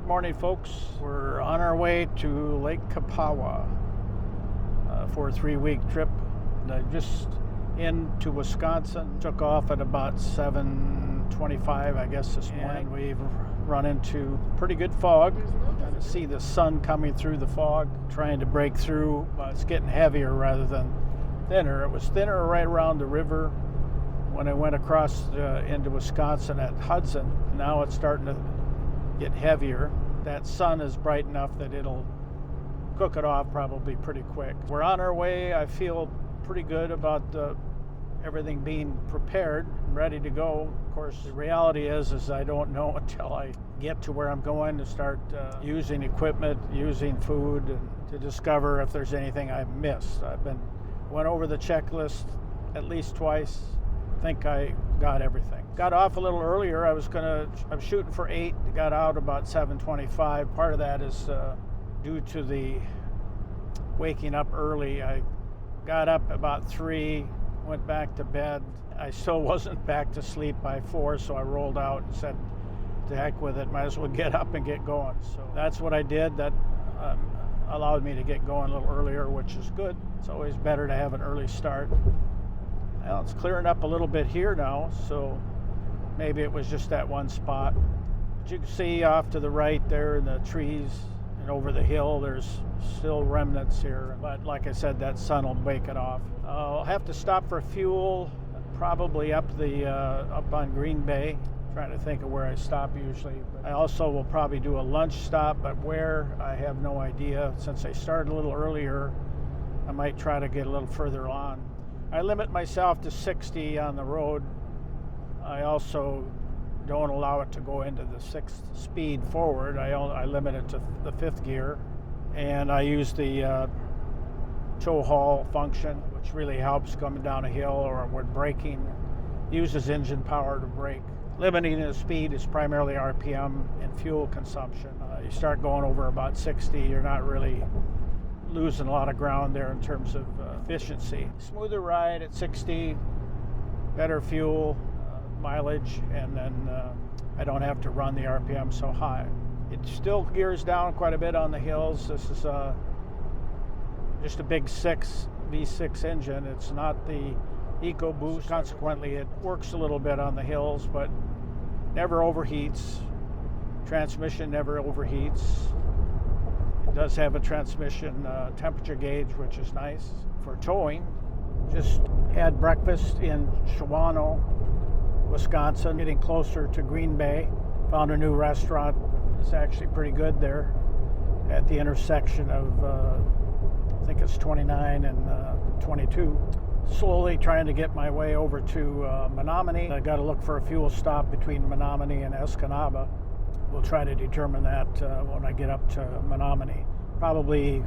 Good morning, folks. We're on our way to Lake Kipawa for a 3-week trip. Just into Wisconsin. Took off at about 7:25, I guess, this morning. And we've run into pretty good fog. Kind of see the sun coming through the fog, trying to break through. It's getting heavier rather than thinner. It was thinner right around the river when I went across into Wisconsin at Hudson. Now it's starting to get heavier. That sun is bright enough that it'll cook it off probably pretty quick. We're on our way. I feel pretty good about everything being prepared and ready to go. Of course, the reality is I don't know until I get to where I'm going to start using equipment, using food, and to discover if there's anything I've missed. Went over the checklist at least twice. Think I got everything. Got off a little earlier. I'm shooting for 8. Got out about 7:25. Part of that is due to the waking up early. I got up about 3, went back to bed. I still wasn't back to sleep by 4, so I rolled out and said, to heck with it, might as well get up and get going. So that's what I did. That allowed me to get going a little earlier, which is good. It's always better to have an early start. Well, it's clearing up a little bit here now, so maybe it was just that one spot. But you can see off to the right there in the trees and over the hill, there's still remnants here. But like I said, that sun will wake it off. I'll have to stop for fuel, probably up on Green Bay. Trying to think of where I stop usually. But I also will probably do a lunch stop, but where, I have no idea. Since I started a little earlier, I might try to get a little further on. I limit myself to 60 on the road. I also don't allow it to go into the 6th speed forward. I limit it to the 5th gear. And I use the tow haul function, which really helps coming down a hill or when braking. Uses engine power to brake. Limiting the speed is primarily RPM and fuel consumption. You start going over about 60, you're not really losing a lot of ground there in terms of efficiency. Smoother ride at 60, better fuel mileage, and then I don't have to run the RPM so high. It still gears down quite a bit on the hills. This is just a big V6 engine. It's not the EcoBoost. Consequently, it works a little bit on the hills, but never overheats. Transmission never overheats. It does have a transmission temperature gauge, which is nice for towing. Just had breakfast in Shawano, Wisconsin, getting closer to Green Bay. Found a new restaurant. It's actually pretty good there at the intersection of, I think it's 29 and 22. Slowly trying to get my way over to Menominee. I got to look for a fuel stop between Menominee and Escanaba. We'll try to determine that when I get up to Menominee. Probably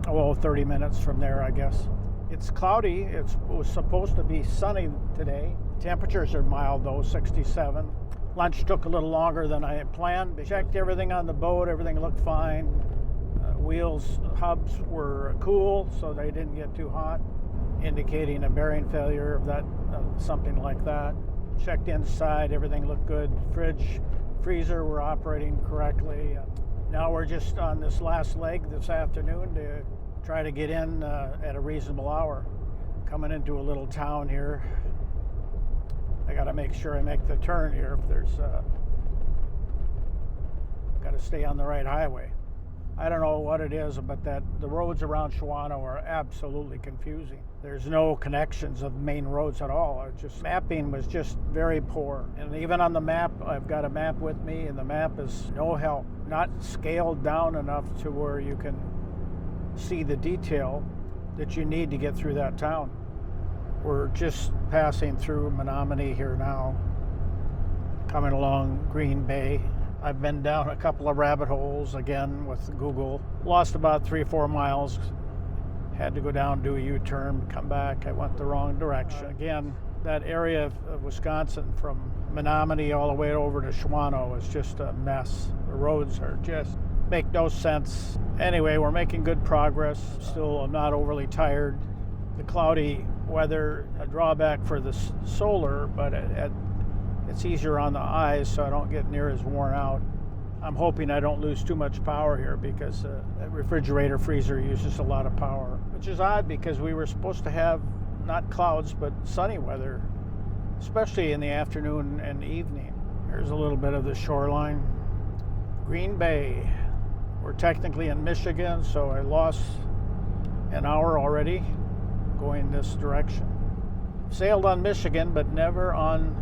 30 minutes from there, I guess. It's cloudy. It was supposed to be sunny today. Temperatures are mild though, 67. Lunch took a little longer than I had planned. Checked everything on the boat. Everything looked fine. Wheels, hubs were cool, so they didn't get too hot, indicating a bearing failure of that, something like that. Checked inside, everything looked good. Fridge, freezer were operating correctly. Now we're just on this last leg this afternoon to try to get in at a reasonable hour. Coming into a little town here. I got to make sure I make the turn here if there's, got to stay on the right highway. I don't know what it is, but the roads around Shawano are absolutely confusing. There's no connections of main roads at all. Mapping was just very poor. And even on the map, I've got a map with me, and the map is no help. Not scaled down enough to where you can see the detail that you need to get through that town. We're just passing through Menominee here now, coming along Green Bay. I've been down a couple of rabbit holes again with Google. Lost about 3 or 4 miles. Had to go down, do a U-turn, come back. I went the wrong direction. Again, that area of Wisconsin from Menominee all the way over to Shawano is just a mess. The roads are just make no sense. Anyway, we're making good progress. Still, I'm not overly tired. The cloudy weather, a drawback for the solar, but it's easier on the eyes, so I don't get near as worn out. I'm hoping I don't lose too much power here because that refrigerator freezer uses a lot of power, which is odd because we were supposed to have not clouds but sunny weather, especially in the afternoon and evening. Here's a little bit of the shoreline. Green Bay. We're technically in Michigan, so I lost an hour already going this direction. Sailed on Michigan, but never on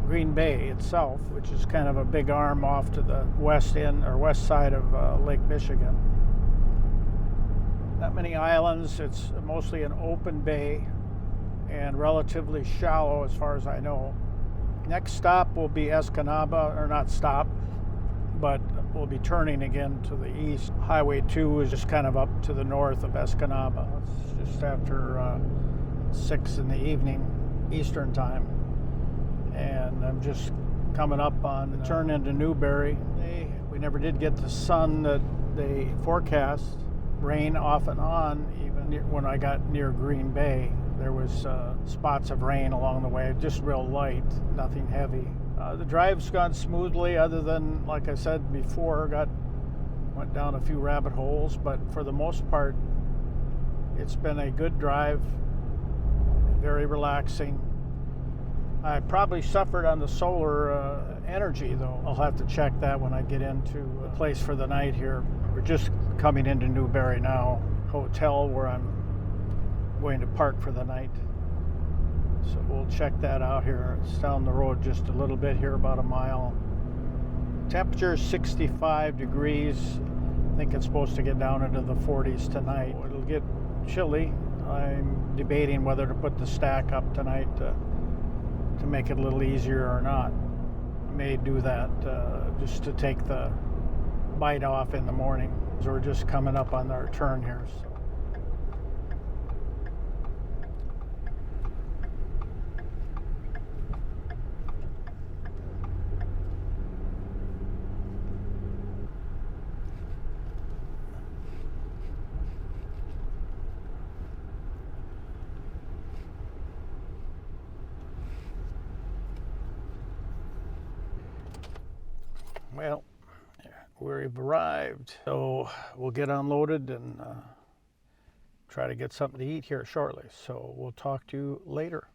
Green Bay itself, which is kind of a big arm off to the west end or west side of Lake Michigan. Not many islands. It's mostly an open bay and relatively shallow as far as I know. Next stop will be Escanaba, or not stop, but we'll be turning again to the east. Highway 2 is just kind of up to the north of Escanaba. It's just after 6 in the evening Eastern time. And I'm just coming up on the turn into Newberry. We never did get the sun that they forecast. Rain off and on, even when I got near Green Bay. There was spots of rain along the way, just real light, nothing heavy. The drive's gone smoothly, other than, like I said before, went down a few rabbit holes, but for the most part, it's been a good drive, very relaxing. I probably suffered on the solar energy, though. I'll have to check that when I get into a place for the night here. We're just coming into Newberry now, hotel where I'm going to park for the night. So we'll check that out here. It's down the road just a little bit here, about a mile. Temperature is 65 degrees. I think it's supposed to get down into the 40s tonight. It'll get chilly. I'm debating whether to put the stack up tonight to make it a little easier or not. I may do that just to take the bite off in the morning. So we're just coming up on our turn here. So. Well, we've arrived, so we'll get unloaded and try to get something to eat here shortly. So we'll talk to you later.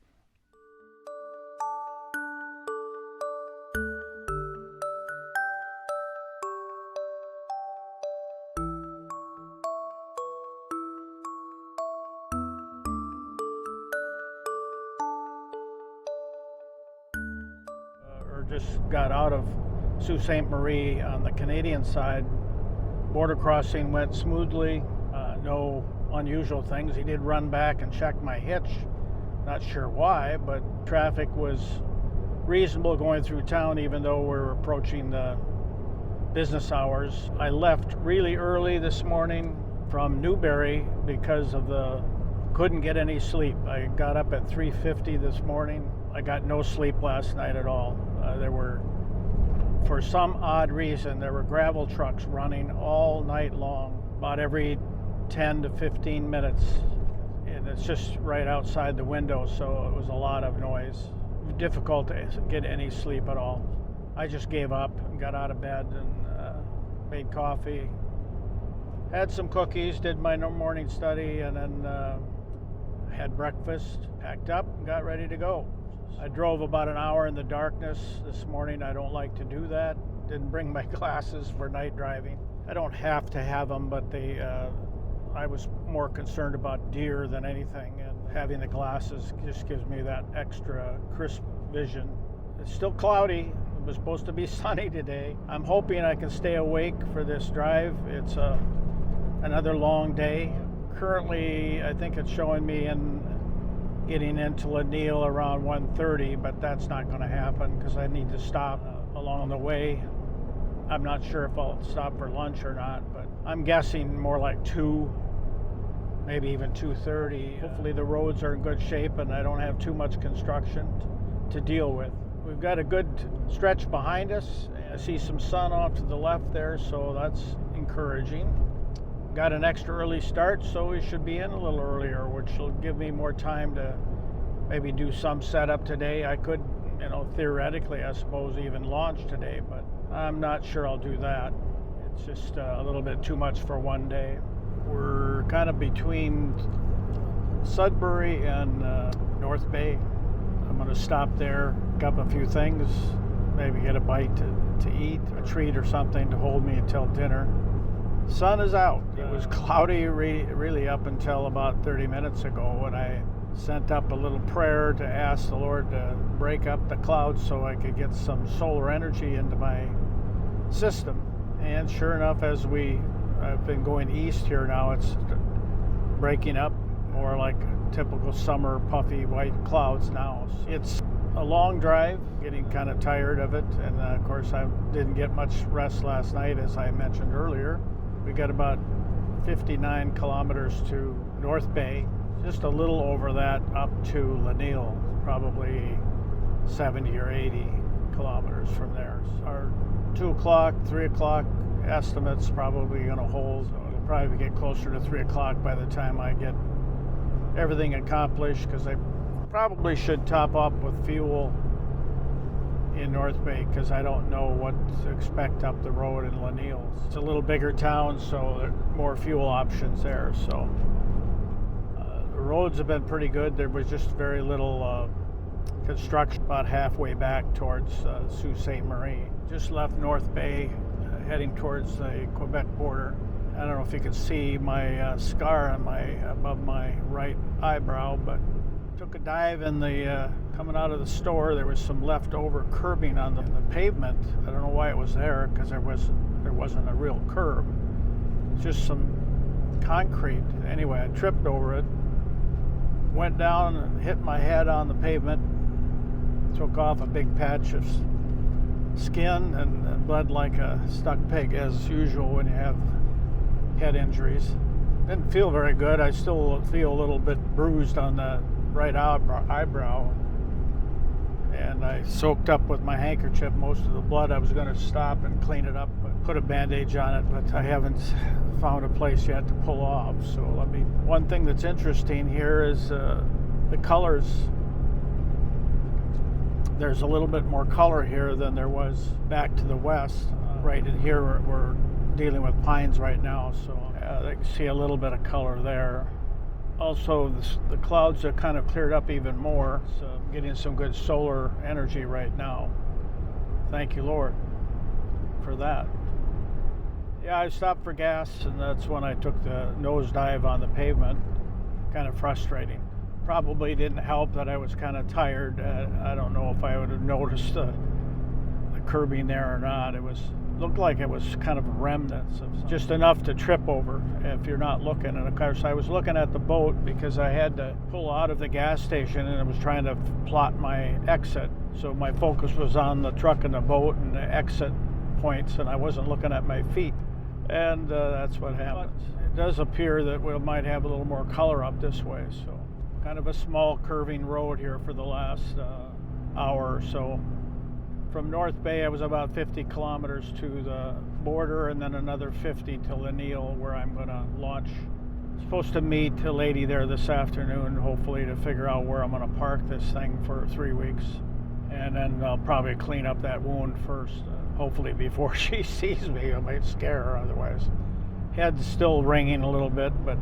Or just got out of Sault Ste Marie on the Canadian side. Border crossing went smoothly, no unusual things. He did run back and check my hitch, not sure why, but traffic was reasonable going through town even though we're approaching the business hours. I left really early this morning from Newberry because of couldn't get any sleep. I got up at 3:50 this morning. I got no sleep last night at all. For some odd reason, there were gravel trucks running all night long, about every 10 to 15 minutes. And it's just right outside the window, so it was a lot of noise. Difficult to get any sleep at all. I just gave up and got out of bed and made coffee. Had some cookies, did my morning study, and then had breakfast, packed up, and got ready to go. I drove about an hour in the darkness this morning. I don't like to do that. Didn't bring my glasses for night driving. I don't have to have them, but I was more concerned about deer than anything, and having the glasses just gives me that extra crisp vision. It's still cloudy. It was supposed to be sunny today. I'm hoping I can stay awake for this drive. It's another long day. Currently, I think it's showing me getting into Laniel around 1:30, but that's not going to happen because I need to stop along the way. I'm not sure if I'll stop for lunch or not, but I'm guessing more like 2, maybe even 2:30. Hopefully the roads are in good shape and I don't have too much construction to deal with. We've got a good stretch behind us. I see some sun off to the left there, so that's encouraging. Got an extra early start, so we should be in a little earlier, which will give me more time to maybe do some setup today. I could, theoretically, I suppose, even launch today, but I'm not sure I'll do that. It's just a little bit too much for one day. We're kind of between Sudbury and North Bay. I'm going to stop there, pick up a few things, maybe get a bite to eat, a treat or something to hold me until dinner. Sun is out. It was cloudy really up until about 30 minutes ago when I sent up a little prayer to ask the Lord to break up the clouds so I could get some solar energy into my system. And sure enough, I've been going east here now, it's breaking up more like typical summer puffy white clouds now. It's a long drive, getting kind of tired of it, and of course I didn't get much rest last night, as I mentioned earlier. We got about 59 kilometers to North Bay, just a little over that up to Laniel, probably 70 or 80 kilometers from there. Our 2 o'clock, 3 o'clock estimate's probably going to hold. So it'll probably get closer to 3 o'clock by the time I get everything accomplished, because I probably should top up with fuel in North Bay, because I don't know what to expect up the road in Laniel. It's a little bigger town, so there are more fuel options there. So the roads have been pretty good. There was just very little construction about halfway back towards Sault Ste Marie. Just left North Bay, heading towards the Quebec border. I don't know if you can see my scar on above my right eyebrow, but took a dive in the coming out of the store. There was some leftover curbing on the pavement. I don't know why it was there, because there wasn't a real curb. It's just some concrete. Anyway, I tripped over it, went down and hit my head on the pavement, took off a big patch of skin and bled like a stuck pig, as usual when you have head injuries. Didn't feel very good. I still feel a little bit bruised on the right eyebrow, and I soaked up with my handkerchief most of the blood. I was going to stop and clean it up, but put a bandage on it, but I haven't found a place yet to pull off. So one thing that's interesting here is the colors. There's a little bit more color here than there was back to the west. Right in here, we're dealing with pines right now, so you can see a little bit of color there. Also, the clouds have kind of cleared up even more, so I'm getting some good solar energy right now. Thank you, Lord, for that. Yeah, I stopped for gas, and that's when I took the nosedive on the pavement. Kind of frustrating. Probably didn't help that I was kind of tired. I don't know if I would have noticed the curbing there or not. Looked like it was kind of remnants of just enough to trip over if you're not looking. And of course, I was looking at the boat because I had to pull out of the gas station, and I was trying to plot my exit. So my focus was on the truck and the boat and the exit points, and I wasn't looking at my feet. And that's what happens. It does appear that we might have a little more color up this way. So kind of a small curving road here for the last hour or so. From North Bay, I was about 50 kilometers to the border, and then another 50 to Laniel, where I'm going to launch. I'm supposed to meet a lady there this afternoon, hopefully, to figure out where I'm going to park this thing for 3 weeks. And then I'll probably clean up that wound first, hopefully before she sees me. I might scare her otherwise. Head's still ringing a little bit, but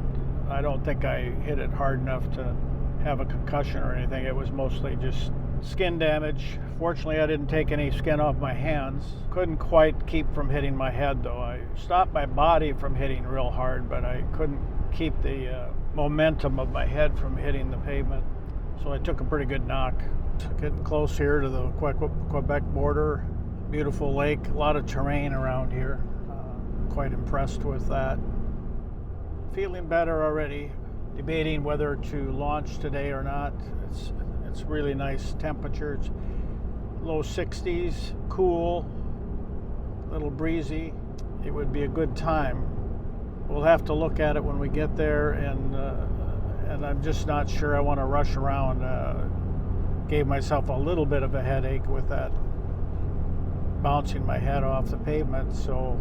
I don't think I hit it hard enough to have a concussion or anything. It was mostly just skin damage. Fortunately, I didn't take any skin off my hands. Couldn't quite keep from hitting my head, though. I stopped my body from hitting real hard, but I couldn't keep the momentum of my head from hitting the pavement. So I took a pretty good knock. Getting close here to the Quebec border. Beautiful lake, a lot of terrain around here. Quite impressed with that. Feeling better already. Debating whether to launch today or not. It's really nice temperatures, low 60s, cool, a little breezy. It would be a good time. We'll have to look at it when we get there, and I'm just not sure I want to rush around. Gave myself a little bit of a headache with that bouncing my head off the pavement, so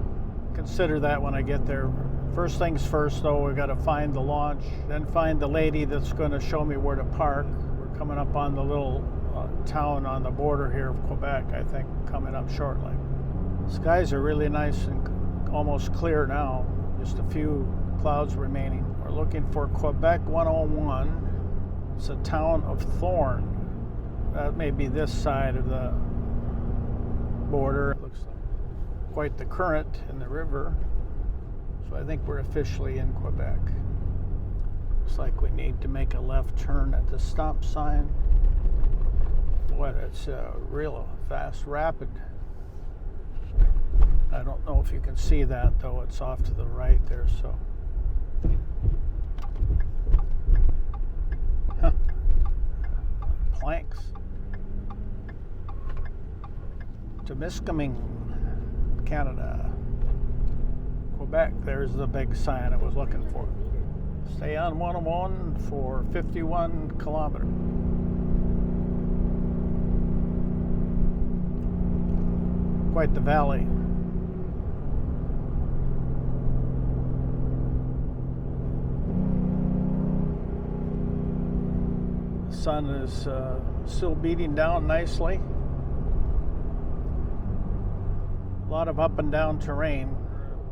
consider that when I get there. First things first, though, we've got to find the launch, then find the lady that's going to show me where to park. Coming up on the little town on the border here of Quebec, I think, coming up shortly. Skies are really nice and almost clear now. Just a few clouds remaining. We're looking for Quebec 101. It's a town of Thorn. That may be this side of the border. It looks like quite the current in the river. So I think we're officially in Quebec. Looks like we need to make a left turn at the stop sign. Boy, that's a real fast rapid. I don't know if you can see that, though. It's off to the right there, so. Huh. Planks. Temiskaming, Canada. Quebec, there's the big sign I was looking for. Stay on 101 for 51 kilometers. Quite the valley. The sun is still beating down nicely. A lot of up and down terrain,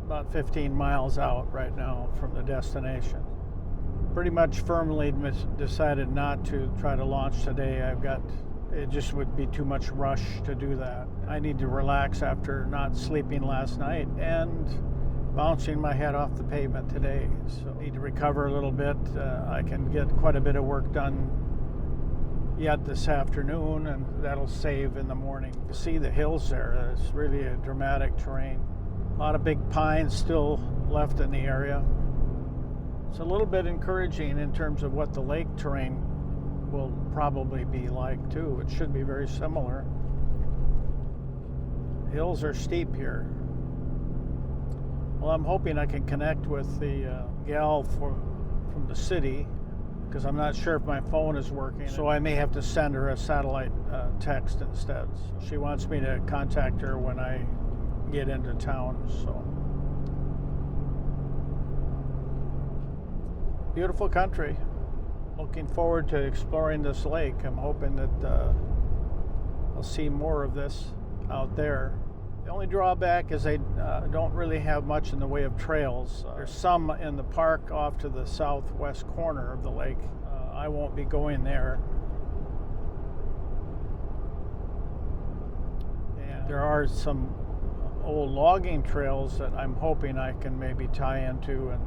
about 15 miles out right now from the destination. Pretty much firmly decided not to try to launch today. It just would be too much rush to do that. I need to relax after not sleeping last night and bouncing my head off the pavement today. So I need to recover a little bit. I can get quite a bit of work done yet this afternoon, and that'll save in the morning. You see the hills there. It's really a dramatic terrain. A lot of big pines still left in the area. It's a little bit encouraging in terms of what the lake terrain will probably be like too. It should be very similar. Hills are steep here. Well, I'm hoping I can connect with the gal from the city, because I'm not sure if my phone is working. So I may have to send her a satellite text instead. She wants me to contact her when I get into town. So beautiful country. Looking forward to exploring this lake. I'm hoping that I'll see more of this out there. The only drawback is they don't really have much in the way of trails. There's some in the park off to the southwest corner of the lake. I won't be going there. And there are some old logging trails that I'm hoping I can maybe tie into and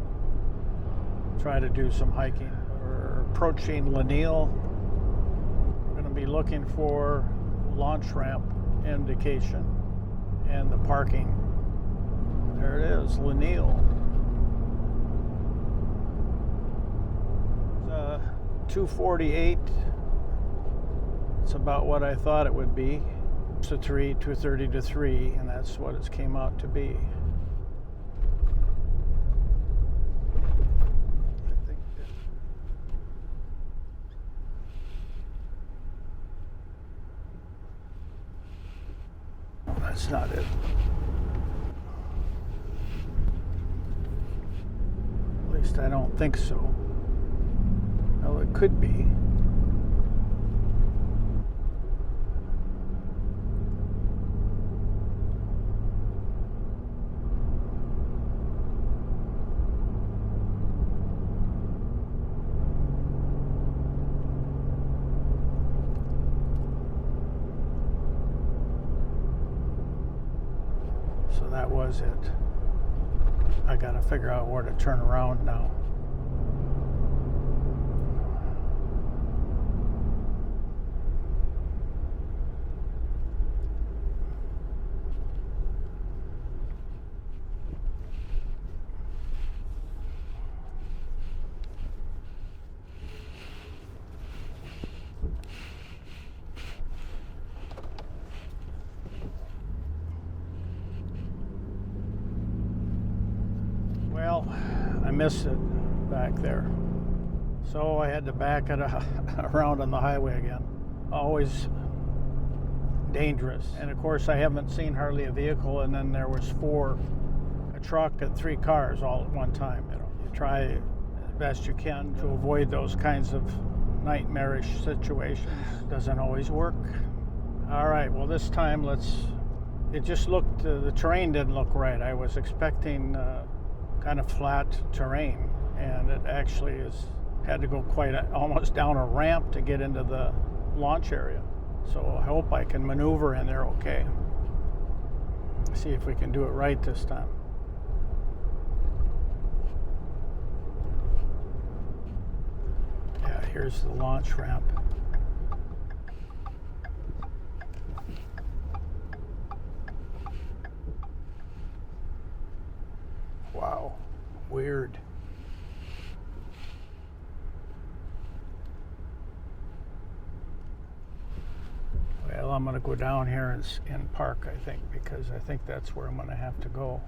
try to do some hiking. We're approaching Laniel. We're going to be looking for launch ramp indication and the parking. There it is, Laniel. 248. It's about what I thought it would be. It's a 230 to 3, and that's what it came out to be. That's not it. At least I don't think so. Well, it could be. So that was it. I gotta figure out where to turn around now. Well, I missed it back there. So I had to back it around on the highway again. Always dangerous. And of course I haven't seen hardly a vehicle, and then there was a truck and 3 cars all at one time. You try as best you can to avoid those kinds of nightmarish situations. Doesn't always work. All right, well this time let's it just looked, the terrain didn't look right. I was expecting kind of flat terrain, and it actually had to go almost down a ramp to get into the launch area. So I hope I can maneuver in there okay. See if we can do it right this time. Yeah, here's the launch ramp. Wow, weird. Well, I'm going to go down here and park, I think, because I think that's where I'm going to have to go.